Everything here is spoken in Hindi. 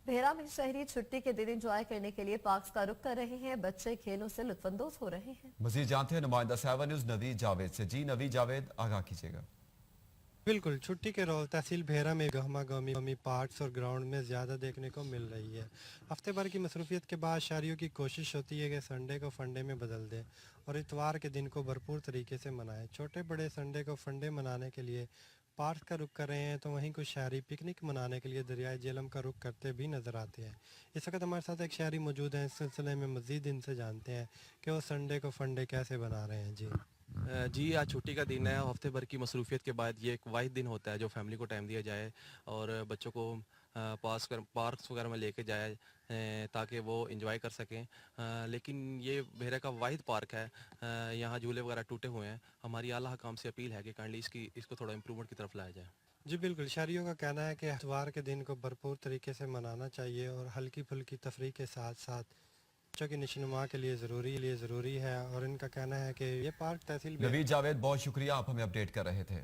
भेरा में शहरी छुट्टी के दिन एंजॉय करने के लिए पार्क्स का रुख कर रहे हैं। बच्चे खेलों से लुत्फानंदोज हो रहे हैं। मजीद जानते हैं नुमाइंदा 7 न्यूज नवीद जावेद से। जी नवीद जावेद, आगाह कीजिएगा। बिल्कुल, छुट्टी के रोज तहसील भेरा में गहमा गहमी पार्क्स और ग्राउंड में ज़्यादा देखने को मिल रही है। हफ्ते भर की मसरूफियत के बाद शहरियों की कोशिश होती है कि संडे को फंडे में बदल दें और इतवार के दिन को भरपूर तरीके से मनाएं। छोटे बड़े संडे को फंडे मनाने के लिए पार्क का रुख कर रहे हैं, तो वहीं कुछ शहरी पिकनिक मनाने के लिए दरियाए जेलम का रुख करते भी नज़र आते हैं। इस वक्त हमारे साथ एक शहरी मौजूद हैं। इस सिलसिले में मज़ीद इनसे जानते हैं कि वो संडे को फंडे कैसे बना रहे हैं। जी जी, आज छुट्टी का दिन है। हफ्ते भर की मसरूफ़ियत के बाद ये एक वाहिद दिन होता है जो फैमिली को टाइम दिया जाए और बच्चों को पार्क्स वगैरह में लेके जाए ताकि वो एंजॉय कर सकें। लेकिन ये भेरे का वाहिद पार्क है। यहाँ झूले वगैरह टूटे हुए हैं। हमारी आला हकाम से अपील है कि काइंडली इसको थोड़ा इम्प्रूवमेंट की तरफ लाया जाए। जी बिल्कुल, शहरियों का कहना है कि इतवार के दिन को भरपूर तरीके से मनाना चाहिए और हल्की फुल्की तफरीह के साथ साथ बच्चों की नशोनुमा के लिए ज़रूरी है। और इनका कहना है कि ये पार्क तहसील नवीद जावेद, बहुत शुक्रिया, आप हमें अपडेट कर रहे थे।